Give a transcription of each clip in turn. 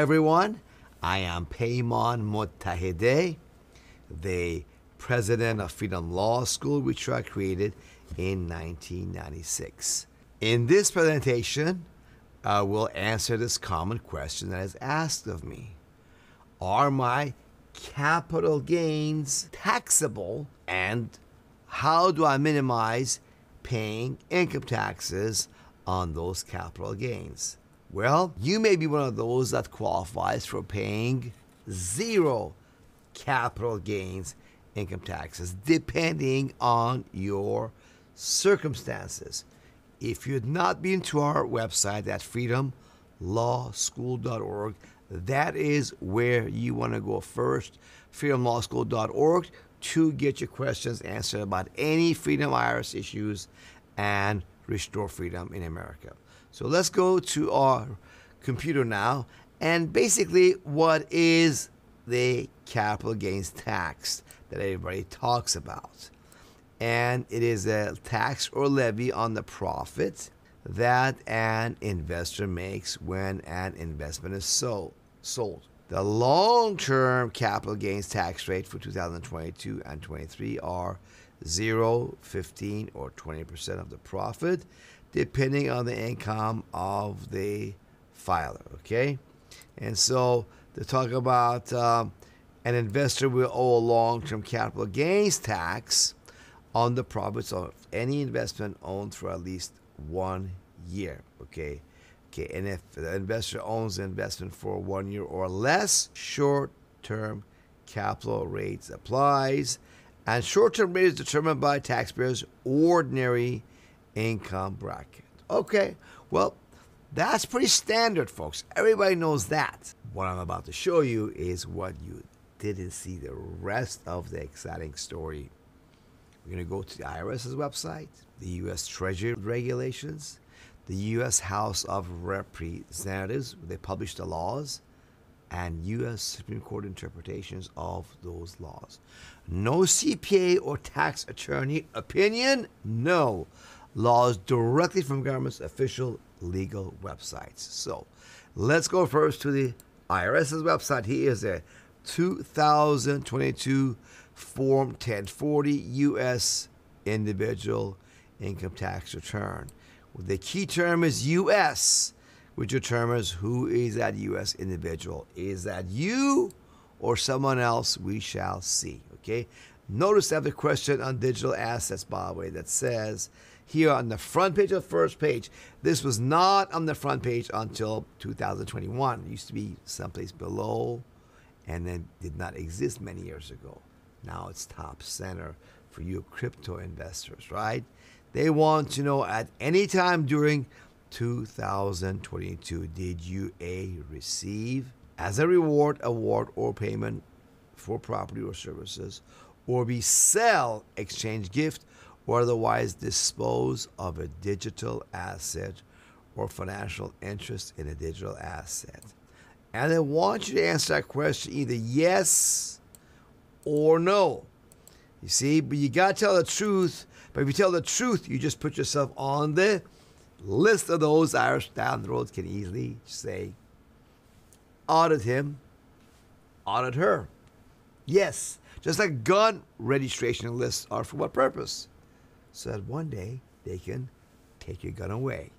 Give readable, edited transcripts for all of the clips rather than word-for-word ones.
everyone. I am Peymon Mottahedeh, the president of Freedom Law School, which I created in 1996. In this presentation, I will answer this common question that is asked of me. Are my capital gains taxable, and how do I minimize paying income taxes on those capital gains? Well, you may be one of those that qualifies for paying zero capital gains income taxes, depending on your circumstances. If you've not been to our website at freedomlawschool.org, that is where you want to go first, freedomlawschool.org, to get your questions answered about any Freedom IRS issues and restore freedom in America. So let's go to our computer now, and basically, what is the capital gains tax that everybody talks about? And it is a tax or levy on the profit that an investor makes when an investment is sold. The long-term capital gains tax rate for 2022 and 23 are 0, 15, or 20% of the profit, depending on the income of the filer, okay? And so to talk about an investor will owe a long-term capital gains tax on the profits of any investment owned for at least 1 year, okay? Okay, and if the investor owns the investment for 1 year or less, short-term capital rates applies, and short-term rate is determined by taxpayers' ordinary income bracket. Okay, well, that's pretty standard, folks. Everybody knows that. What I'm about to show you is what you didn't see, the rest of the exciting story. We're going to go to the IRS's website, the U.S. Treasury regulations, the U.S. House of Representatives, they publish the laws, and U.S. Supreme Court interpretations of those laws. No CPA or tax attorney opinion, no. Laws directly from government's official legal websites. So let's go first to the IRS's website. Here is a 2022 Form 1040 U.S. Individual Income Tax Return. The key term is U.S., which determines who is that U.S. individual. Is that you or someone else? We shall see, okay? Notice I have a question on digital assets, by the way, that says here on the front page of the first page, this was not on the front page until 2021. It used to be someplace below and then did not exist many years ago. Now it's top center for you crypto investors, right? They want to know at any time during 2022, did you A, receive as a reward, award, or payment for property or services, or B, sell, exchange, gift, or otherwise dispose of a digital asset or financial interest in a digital asset? And they want you to answer that question either yes or no. You see, but you got to tell the truth. But if you tell the truth, you just put yourself on the list of those Irish down the road can easily say, audit him, audit her. Yes, just like gun registration lists are for what purpose? So that one day they can take your gun away.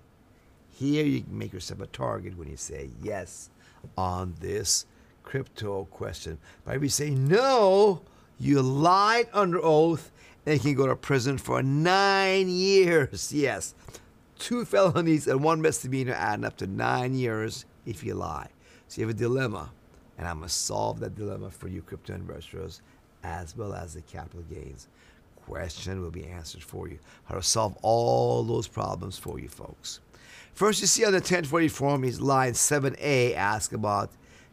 Here you can make yourself a target when you say yes on this crypto question. But if you say no, you lied under oath, and you can go to prison for 9 years. Yes, 2 felonies and 1 misdemeanor adding up to 9 years if you lie. So you have a dilemma, and I'm going to solve that dilemma for you crypto investors as well as the capital gains. Question will be answered for you. How to solve all those problems for you folks. First, you see on the 1040 form is line 7A, ask about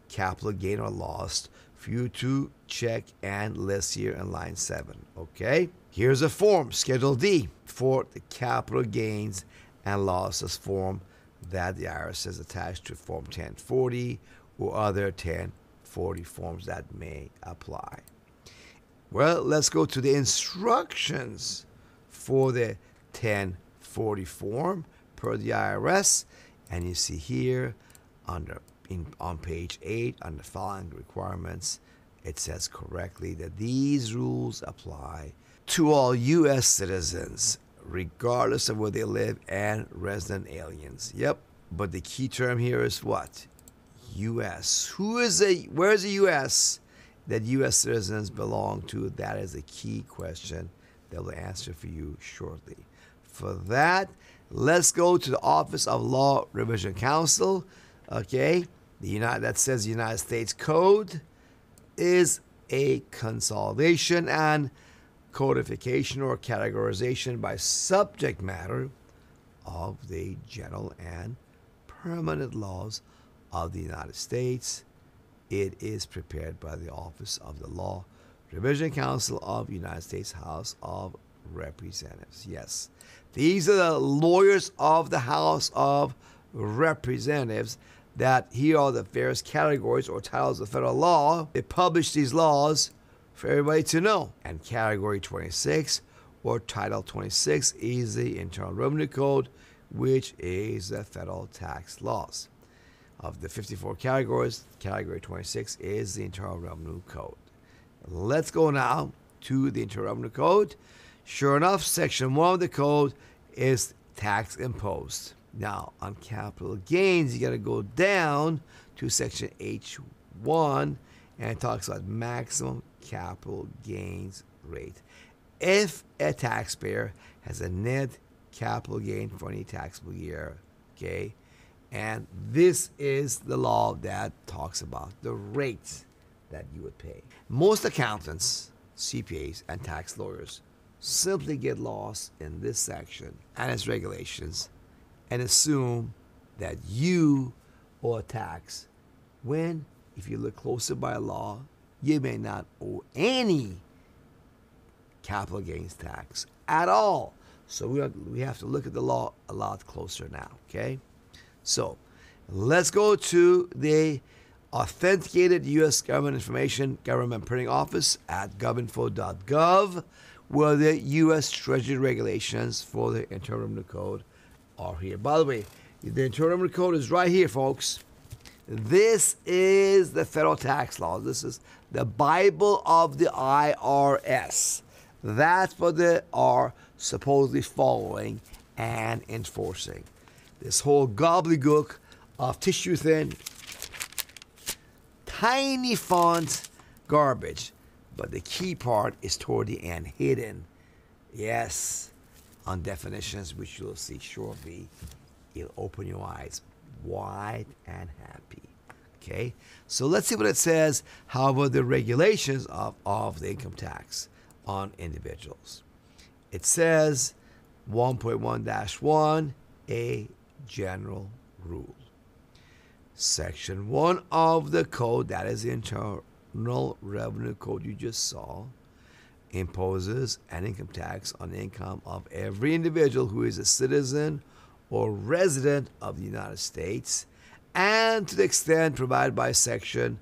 capital gain or loss for you to check and list here in line 7, okay? Here's a form, Schedule D, for the capital gains and losses form that the IRS has attached to Form 1040 or other 1040 forms that may apply. Well, let's go to the instructions for the 1040 form per the IRS, and you see here under on page 8 on the following requirements, it says correctly that these rules apply to all U.S. citizens, regardless of where they live, and resident aliens. Yep, but the key term here is what? U.S. Where's the U.S. that U.S. citizens belong to? That is a key question that will answer for you shortly. For that, let's go to the Office of Law Revision Counsel. Okay, that says the United States Code is a consolidation and codification or categorization by subject matter of the general and permanent laws of the United States. It is prepared by the Office of the Law Revision Counsel of the United States House of Representatives. Yes, these are the lawyers of the House of Representatives that here are the various categories or titles of federal law. They publish these laws for everybody to know. And Category 26 or Title 26 is the Internal Revenue Code, which is the federal tax laws. Of the 54 categories, Category 26 is the Internal Revenue Code. Let's go now to the Internal Revenue Code. Sure enough, Section 1 of the code is tax imposed. Now, on capital gains, you got to go down to Section H1, and it talks about maximum capital gains rate. If a taxpayer has a net capital gain for any taxable year, okay, and this is the law that talks about the rate that you would pay. Most accountants, CPAs, and tax lawyers simply get lost in this section and its regulations and assume that you owe a tax when, if you look closer by law, you may not owe any capital gains tax at all. So we have to look at the law a lot closer now, okay? So let's go to the authenticated U.S. government information government printing office at govinfo.gov, where the U.S. Treasury regulations for the Internal Revenue Code are here. By the way, the Internal Revenue Code is right here, folks. This is the federal tax law. This is the Bible of the IRS. That's what they are supposedly following and enforcing. This whole gobbledygook of tissue-thin, tiny font garbage. But the key part is toward the end, hidden. Yes, on definitions, which you'll see shortly. It'll open your eyes wide and happy. Okay, so let's see what it says. How about the regulations of the income tax on individuals? It says 1.1-1, a general rule. Section 1 of the code, that is the Internal Revenue Code you just saw, imposes an income tax on the income of every individual who is a citizen or resident of the United States, and to the extent provided by Section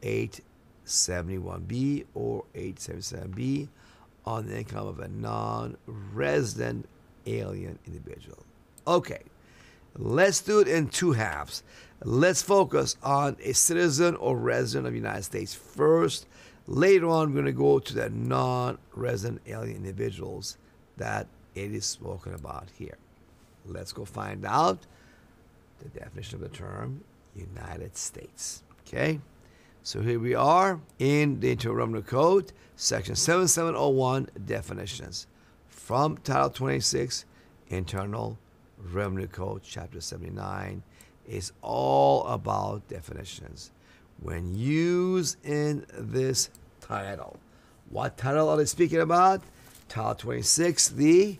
871B or 877B on the income of a non-resident alien individual. Okay, let's do it in two halves. Let's focus on a citizen or resident of the United States first. Later on, we're going to go to the non-resident alien individuals that it is spoken about here. Let's go find out the definition of the term United States. Okay? So here we are in the Internal Revenue Code, Section 7701, definitions. From Title 26, Internal Revenue Code, Chapter 79, is all about definitions. When used in this title, what title are they speaking about? Title 26, the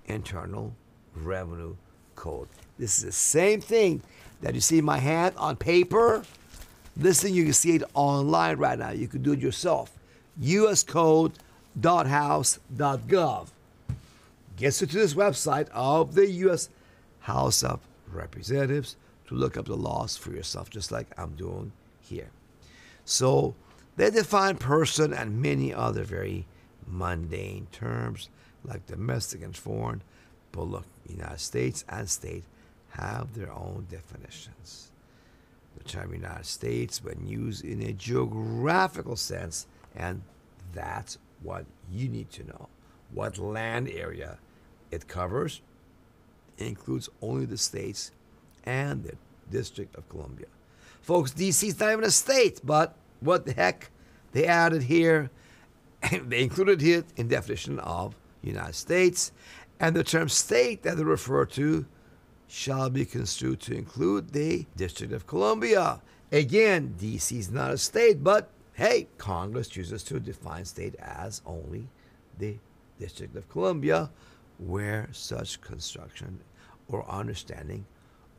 Internal Revenue Code. This is the same thing that you see in my hand on paper. This thing, you can see it online right now. You can do it yourself. uscode.house.gov. Gets you to this website of the U.S. House of Representatives to look up the laws for yourself, just like I'm doing here. So they define person and many other very mundane terms like domestic and foreign. But look, United States and state have their own definitions. the term United States when used in a geographical sense, and that's what you need to know. What land area it covers. It includes only the states and the District of Columbia. Folks, D.C. is not even a state, but what the heck? They added here, they included it in definition of United States, and the term state that they refer to shall be construed to include the District of Columbia. Again, D.C. is not a state, but hey, Congress chooses to define state as only the District of Columbia, where such construction or understanding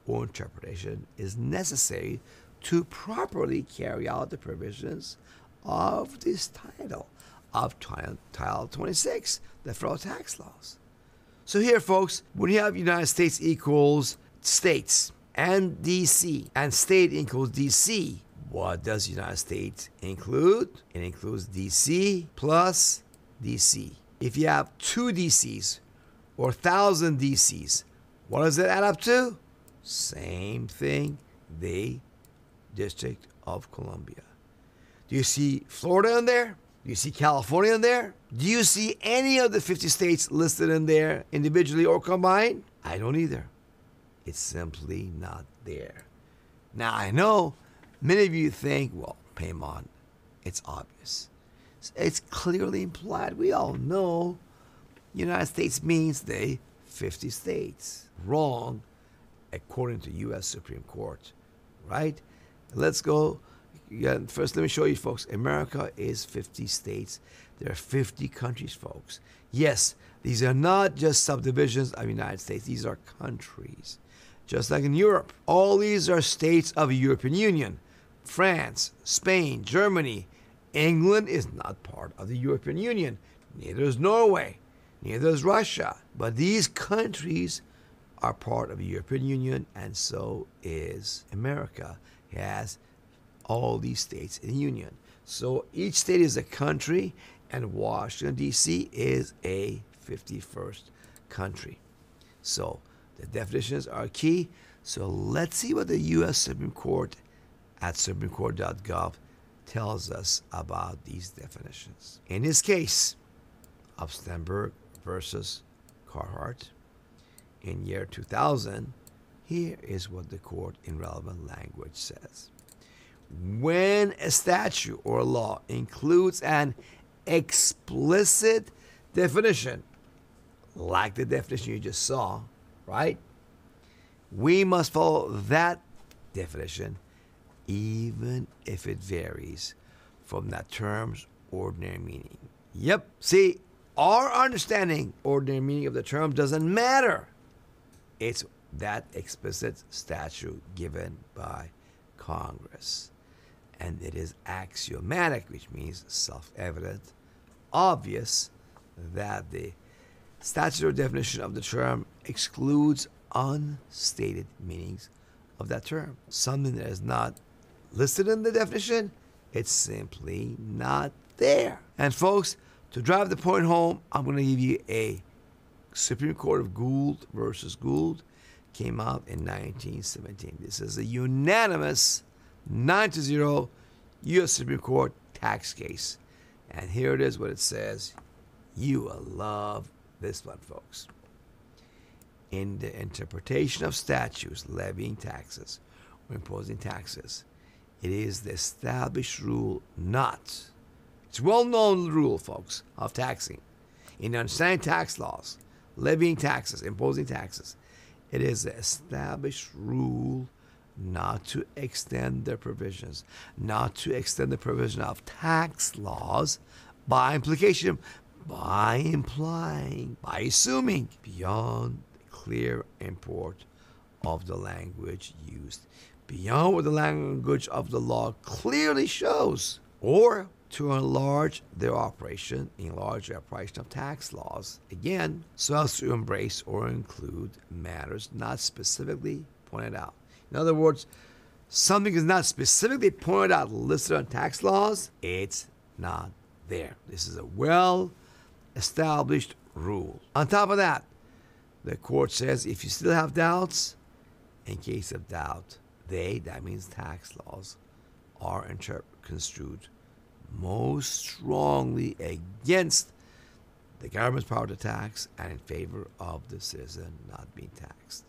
or interpretation is necessary to properly carry out the provisions of this title of Title 26, the federal tax laws. So here, folks, when you have United States equals states and D.C. and state equals D.C., what does United States include? It includes D.C. plus D.C. If you have 2 D.C.s or 1,000 D.C.s, what does it add up to? Same thing, the District of Columbia. Do you see Florida in there? Do you see California in there? Do you see any of the 50 states listed in there individually or combined? I don't either. It's simply not there. Now, I know many of you think, well, Peymon, it's obvious. It's clearly implied. We all know United States means the 50 states. Wrong, according to U.S. Supreme Court, right? Let's go. First, let me show you, folks. America is 50 states. There are 50 countries, folks. Yes, these are not just subdivisions of the United States. These are countries. Just like in Europe. All these are states of the European Union. France, Spain, Germany. England is not part of the European Union. Neither is Norway. Neither is Russia. But these countries are part of the European Union, and so is America. It has all these states in the Union. So each state is a country, and Washington, D.C. is a 51st country. So the definitions are key. So let's see what the U.S. Supreme Court at supremecourt.gov tells us about these definitions. In this case of Stenberg versus Carhart in year 2000, here is what the court in relevant language says. When a statute or law includes an explicit definition, like the definition you just saw, right? We must follow that definition even if it varies from that term's ordinary meaning. Yep, see, our understanding, ordinary meaning of the term doesn't matter. It's that explicit statute given by Congress. And it is axiomatic, which means self-evident, obvious, that the statutory definition of the term excludes unstated meanings of that term. Something that is not listed in the definition, it's simply not there. And folks, to drive the point home, I'm going to give you a Supreme Court of Gould versus Gould. Came out in 1917. This is a unanimous 9-0 U.S. Supreme Court tax case. And here it is what it says. You will love this one, folks. In the interpretation of statutes levying taxes or imposing taxes, it is the established rule not. It's a well-known rule, folks, of taxing. In understanding tax laws, levying taxes, imposing taxes, it is the established rule not to extend their provisions, not to extend the provision of tax laws by implication, by implying, by assuming, beyond the clear import of the language used, beyond what the language of the law clearly shows, or to enlarge their operation, enlarge the operation of tax laws, again, so as to embrace or include matters not specifically pointed out. In other words, something is not specifically pointed out, listed on tax laws, it's not there. This is a well-established rule. On top of that, the court says if you still have doubts, in case of doubt, that means tax laws, are construed most strongly against the government's power to tax and in favor of the citizen not being taxed.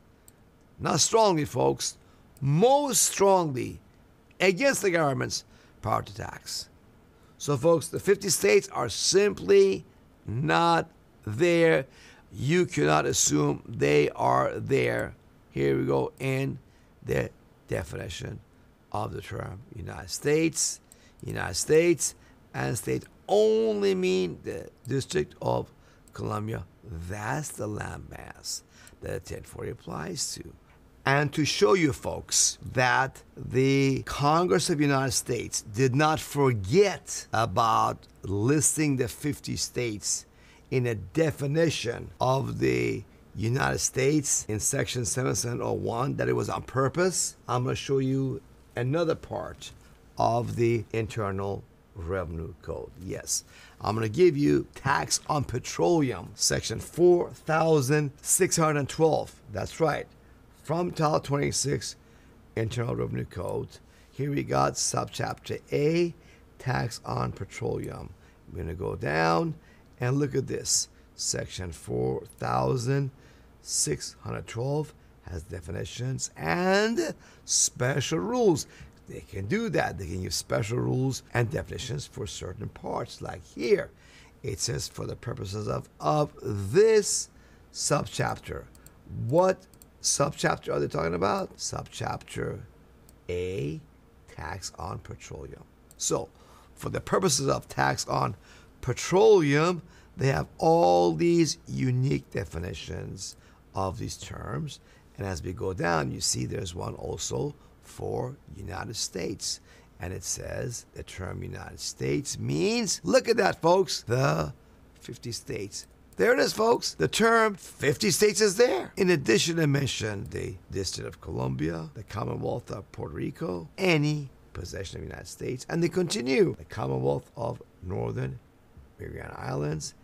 Not strongly, folks, most strongly against the government's power to tax. So, folks, the 50 states are simply not there. You cannot assume they are there. Here we go in the definition of the term United States. United States and state only mean the District of Columbia. That's the landmass that 1040 applies to. And to show you folks that the Congress of the United States did not forget about listing the 50 states in a definition of the United States in section 7701, that it was on purpose, I'm going to show you another part of the Internal Revenue Code. Yes, I'm going to give you tax on petroleum, section 4612. That's right. From Title 26, Internal Revenue Code. Here we got subchapter A, tax on petroleum. I'm going to go down and look at this. Section 4612 has definitions and special rules. They can do that. They can use special rules and definitions for certain parts. Like here, it says for the purposes of this subchapter. What subchapter are they talking about? Subchapter A, tax on petroleum. So, for the purposes of tax on petroleum, they have all these unique definitions of these terms. And as we go down, you see there's one also for United States. And it says the term United States means, look at that, folks, the 50 states. There it is, folks. The term 50 states is there. In addition, I mentioned the District of Columbia, the Commonwealth of Puerto Rico, any possession of the United States, and they continue. The Commonwealth of Northern Mariana Islands,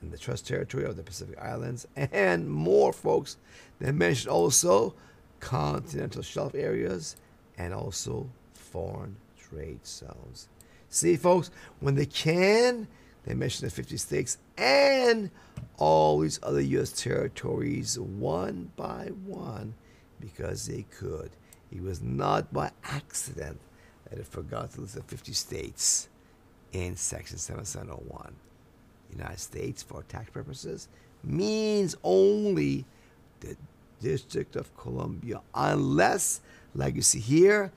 and the Trust Territory of the Pacific Islands, and more, folks. They mentioned also continental shelf areas and also foreign trade zones. See, folks, when they mention the 50 states and all these other U.S. territories one by one because they could. It was not by accident that it forgot to list the 50 states in Section 7701. United States, for tax purposes, means only the District of Columbia, unless, like you see here,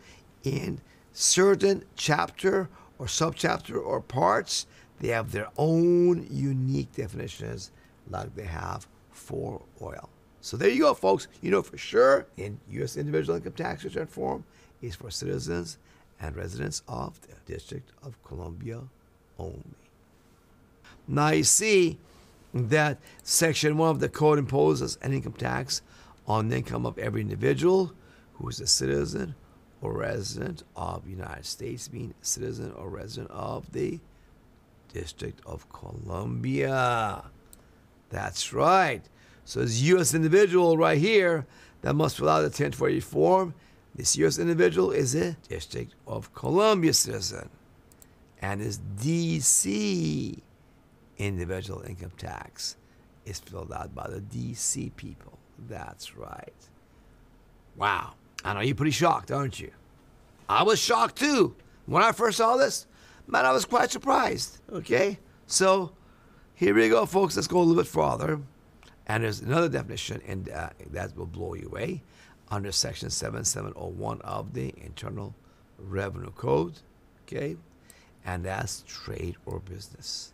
in certain chapter or subchapter or parts, they have their own unique definitions like they have for oil. So there you go, folks. You know for sure in U.S. individual income tax return form is for citizens and residents of the District of Columbia only. Now you see that Section 1 of the Code imposes an income tax on the income of every individual who is a citizen or resident of the United States, being a citizen or resident of the District of Columbia. That's right. So this U.S. individual right here that must fill out the 1040 form, this U.S. individual is a District of Columbia citizen. And his D.C. individual income tax is filled out by the D.C. people. That's right. Wow. I know you're pretty shocked, aren't you? I was shocked too. When I first saw this, man, I was quite surprised. Okay? So, here we go, folks. Let's go a little bit farther. And there's another definition, and that will blow you away, under Section 7701 of the Internal Revenue Code. Okay? And that's trade or business.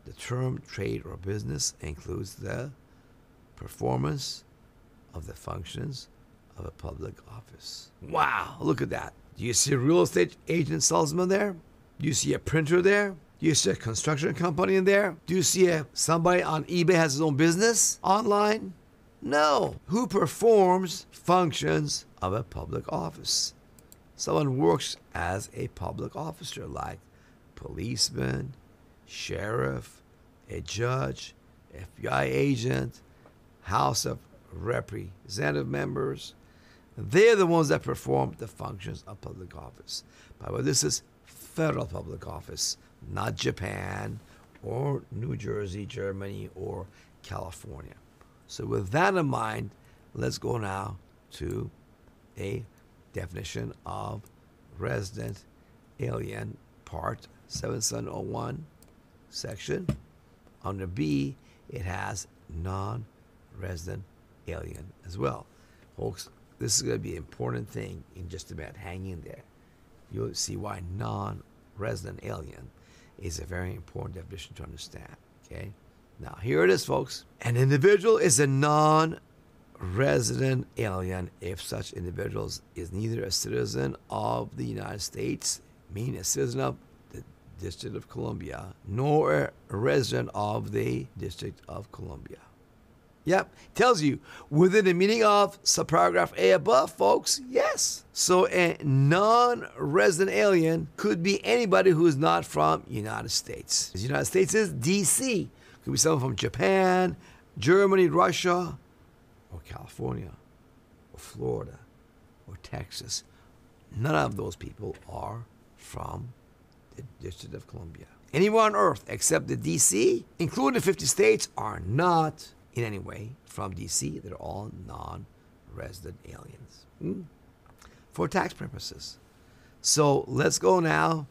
The term trade or business includes the performance of the functions of a public office. Wow, look at that. Do you see a real estate agent salesman there? Do you see a printer there? Do you see a construction company in there? Do you see somebody on eBay has his own business online? No. Who performs functions of a public office? Someone works as a public officer, like policeman, sheriff, a judge, FBI agent, House of Representative members, They're the ones that perform the functions of public office. By the way, this is federal public office, not Japan or New Jersey, Germany, or California. So with that in mind, let's go now to a definition of resident alien, part 7701, section. Under B, it has non-resident alien as well. Folks, this is going to be an important thing in just a minute. Hang in there. You'll see why non-resident alien is a very important definition to understand. Okay? Now, here it is, folks. An individual is a non-resident alien if such individual is neither a citizen of the United States, meaning a citizen of the District of Columbia, nor a resident of the District of Columbia. Yep, tells you within the meaning of subparagraph A above, folks. Yes. So a non-resident alien could be anybody who is not from United States. The United States is D.C. Could be someone from Japan, Germany, Russia, or California, or Florida, or Texas. None of those people are from the District of Columbia. Anywhere on Earth except the D.C., including the 50 states, are not in any way from D.C. They're all non-resident aliens for tax purposes. So let's go now,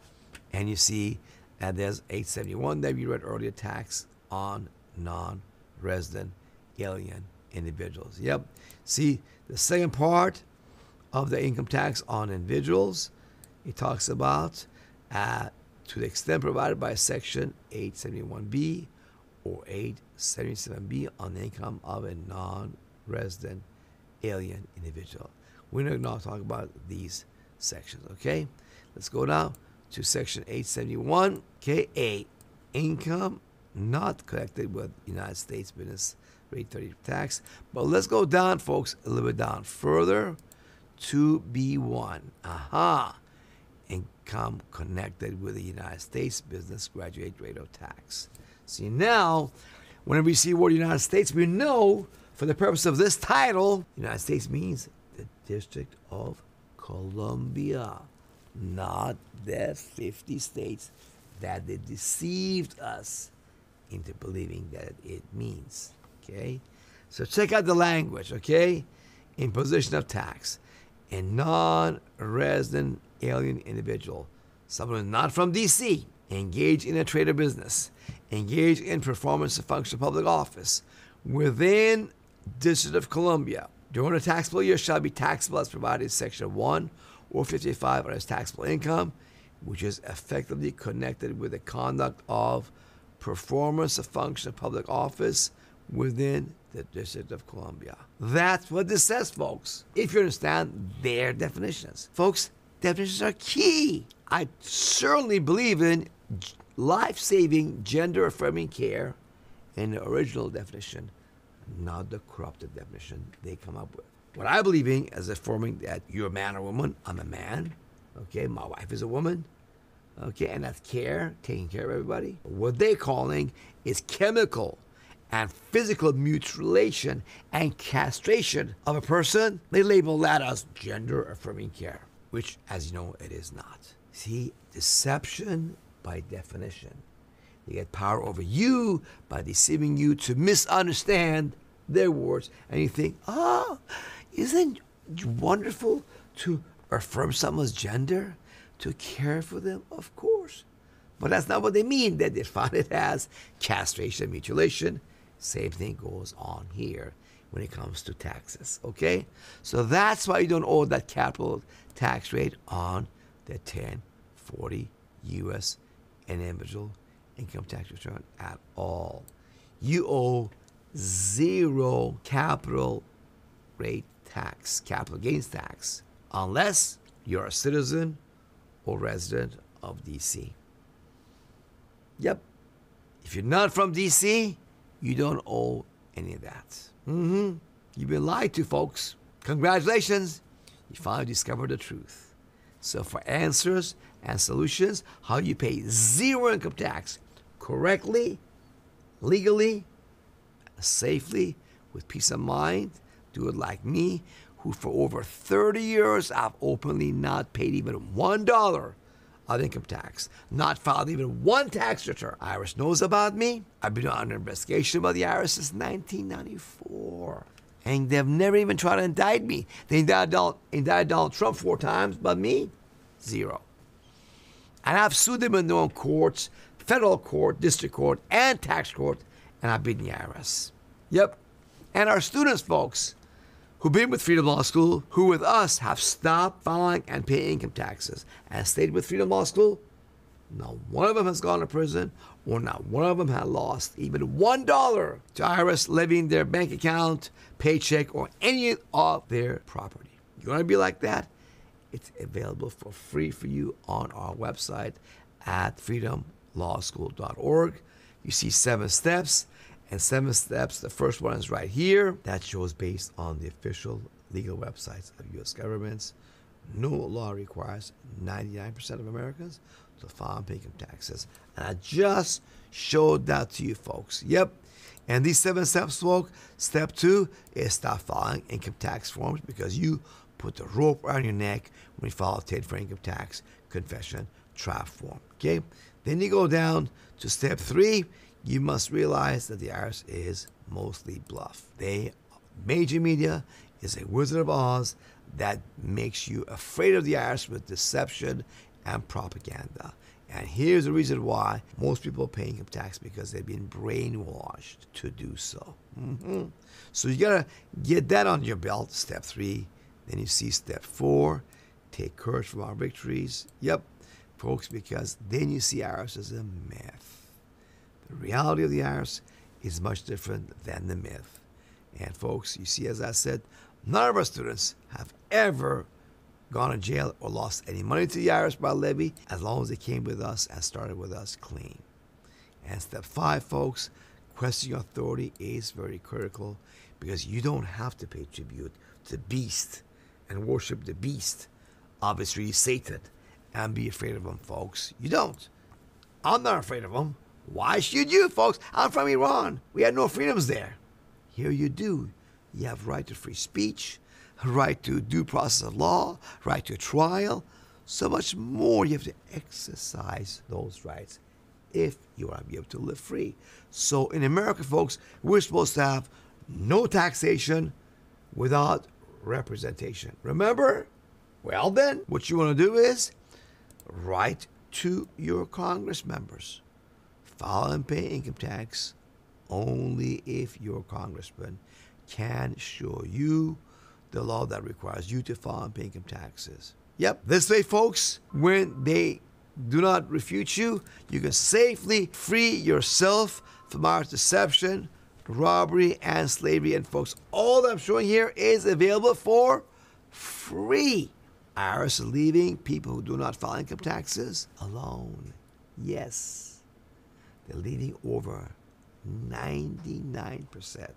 and you see that there's 871 that we read earlier, tax on non-resident alien individuals. Yep. See, the second part of the income tax on individuals, it talks about to the extent provided by section 871B or 877B on the income of a non-resident alien individual. We're not talking about these sections, okay? Let's go now to section 871, okay? A, income not collected with United States business rate 30 tax. But let's go down, folks, a little bit down further to B1. Income connected with the United States business graduate rate of tax. See, now, whenever we see the word United States, we know for the purpose of this title, United States means the District of Columbia, not the 50 states that they deceived us into believing that it means. Okay? So check out the language, okay? Imposition of tax. A non-resident alien individual, someone not from D.C., engage in a trade or business, engage in performance of function of public office within District of Columbia during a taxable year shall be taxable as provided in Section 1 or 55 on his taxable income, which is effectively connected with the conduct of performance of function of public office within the District of Columbia. That's what this says, folks, if you understand their definitions. Folks, definitions are key. I certainly believe in life-saving, gender-affirming care in the original definition, not the corrupted definition they come up with. What I believe in is affirming that you're a man or woman, I'm a man, okay, my wife is a woman, okay, and that's care, taking care of everybody. What they're calling is chemical and physical mutilation and castration of a person. They label that as gender-affirming care, which, as you know, it is not. See, deception by definition. They get power over you by deceiving you to misunderstand their words. And you think, isn't it wonderful to affirm someone's gender, to care for them? Of course. But that's not what they mean. They define it as castration, mutilation. Same thing goes on here when it comes to taxes, okay? So that's why you don't owe that capital tax rate on the 1040 U.S. and individual income tax return at all. You owe zero capital rate tax, capital gains tax, unless you're a citizen or resident of D.C. Yep. If you're not from D.C., you don't owe any of that. You've been lied to, folks. Congratulations. You finally discovered the truth. So for answers and solutions, how you pay zero income tax correctly, legally, safely, with peace of mind, do it like me, who for over 30 years have openly not paid even $1 of income tax, not filed even one tax return. IRS knows about me. I've been under investigation by the IRS since 1994. And they've never even tried to indict me. They indicted Donald Trump 4 times, but me, 0. And I've sued them in their own courts, federal court, district court, and tax court, and I've beaten the IRS. Yep. And our students, folks, who've been with Freedom Law School, who with us have stopped filing and paying income taxes and stayed with Freedom Law School, not one of them has gone to prison, or not one of them has lost even $1 to IRS levying their bank account, paycheck, or any of their property. You want to be like that? It's available for free for you on our website at freedomlawschool.org. You see 7 steps, and 7 steps. The first one is right here. That shows based on the official legal websites of U.S. governments. No law requires 99% of Americans to file and pay income taxes. And I just showed that to you folks. Yep. And these 7 steps, folks, step 2 is stop filing income tax forms because you put the rope around your neck when you file a 10 for income tax confession trap form. Okay? Then you go down to step 3. You must realize that the IRS is mostly bluff. Major media is a Wizard of Oz that makes you afraid of the IRS with deception and propaganda. And here's the reason why most people pay income tax, because they've been brainwashed to do so. So you gotta get that on your belt, step 3. Then you see step 4, take courage from our victories. Yep, folks, because then you see IRS as a myth. The reality of the IRS is much different than the myth. And folks, you see, as I said, none of our students have ever gone to jail or lost any money to the IRS by levy as long as they came with us and started with us clean. And step 5, folks, questioning authority is very critical because you don't have to pay tribute to the beast and worship the beast, obviously Satan, and be afraid of him, folks. You don't. I'm not afraid of him. Why should you, folks? I'm from Iran. We had no freedoms there. Here you do. You have right to free speech, right to due process of law, right to trial. So much more. You have to exercise those rights if you want to be able to live free. So in America, folks, we're supposed to have no taxation without representation. Remember? Well then, what you want to do is write to your Congress members. File and pay income tax only if your congressman can show you the law that requires you to file and pay income taxes. Yep, this way, folks, when they do not refute you, you can safely free yourself from our deception, robbery, and slavery. And folks, all that I'm showing here is available for free. IRS is leaving people who do not file income taxes alone. Yes. They're leaving over 99%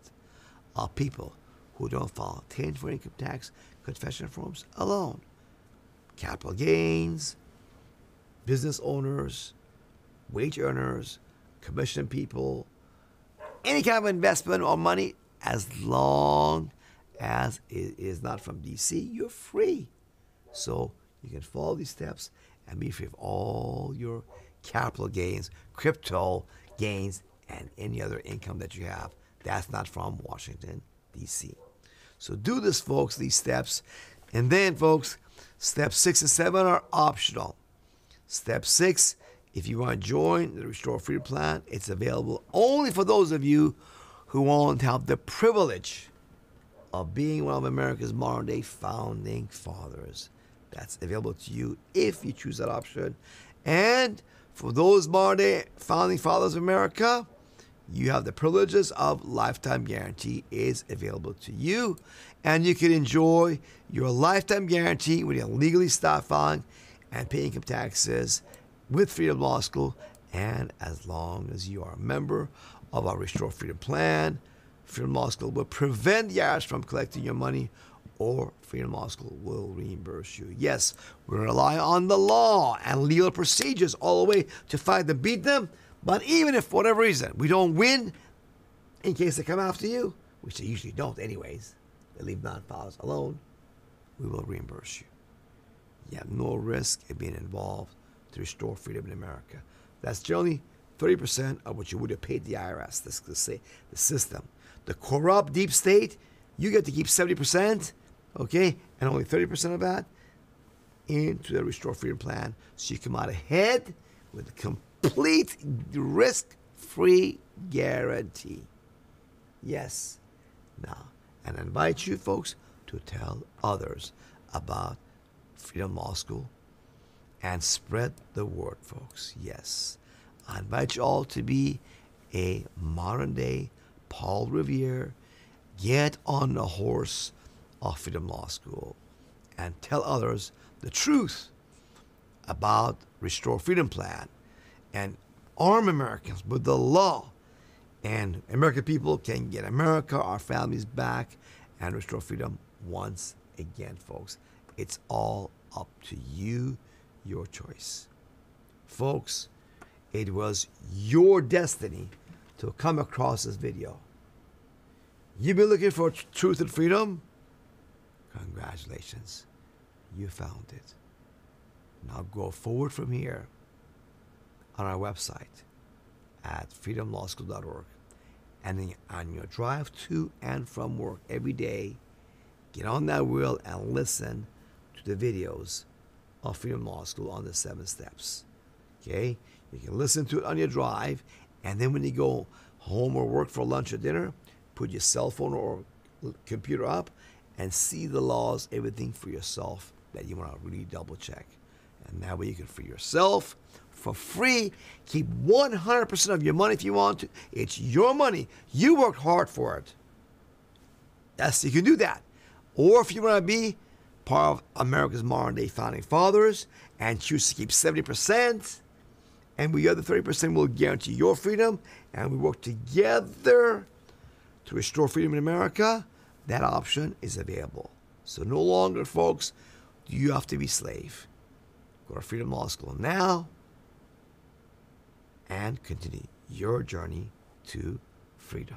of people who don't file 10 for income tax confession forms alone. Capital gains, business owners, wage earners, commission people, any kind of investment or money, as long as it is not from DC, you're free. So you can follow these steps and be free of all your capital gains, crypto gains, and any other income that you have that's not from Washington, D.C. So do this, folks, these steps. And then, folks, steps 6 and 7 are optional. Step 6, if you want to join the Restore Freedom Plan, it's available only for those of you who want to have the privilege of being one of America's modern-day founding fathers. That's available to you if you choose that option. And for those modern-day founding fathers of America, you have the privileges of lifetime guarantee is available to you. And you can enjoy your lifetime guarantee when you legally stop filing and paying income taxes with Freedom Law School. And as long as you are a member of our Restore Freedom Plan, Freedom Law School will prevent the IRS from collecting your money, or Freedom Law School will reimburse you. Yes, we rely on the law and legal procedures all the way to fight to beat them. But even if, for whatever reason, we don't win, in case they come after you, which they usually don't anyways, they leave non-filers alone, we will reimburse you. You have no risk of being involved to restore freedom in America. That's generally 30% of what you would have paid the IRS, the system. The corrupt deep state, you get to keep 70%, okay, and only 30% of that into the Restore Freedom Plan, so you come out ahead with a complete risk-free guarantee. Yes. Now, and I invite you folks to tell others about Freedom Law School and spread the word, folks. Yes. I invite you all to be a modern-day Paul Revere. Get on the horse of Freedom Law School and tell others the truth about Restore Freedom Plan and arm Americans with the law. And American people can get America, our families back, and restore freedom once again, folks. It's all up to you, your choice. Folks, it was your destiny to come across this video. You've been looking for truth and freedom? Congratulations. You found it. Now go forward from here on our website at freedomlawschool.org. And on your drive to and from work every day, get on that wheel and listen to the videos of Freedom Law School on the 7 steps. Okay? You can listen to it on your drive, and then when you go home or work for lunch or dinner, put your cell phone or computer up and see the laws, everything for yourself that you want to really double check. And that way you can free yourself for free. Keep 100% of your money if you want to. It's your money. You worked hard for it. Yes, you can do that. Or if you want to be part of America's modern day founding fathers and choose to keep 70%, and we other 30% will guarantee your freedom, and we work together to restore freedom in America, that option is available. So no longer, folks, do you have to be a slave. Go to Freedom Law School now and continue your journey to freedom.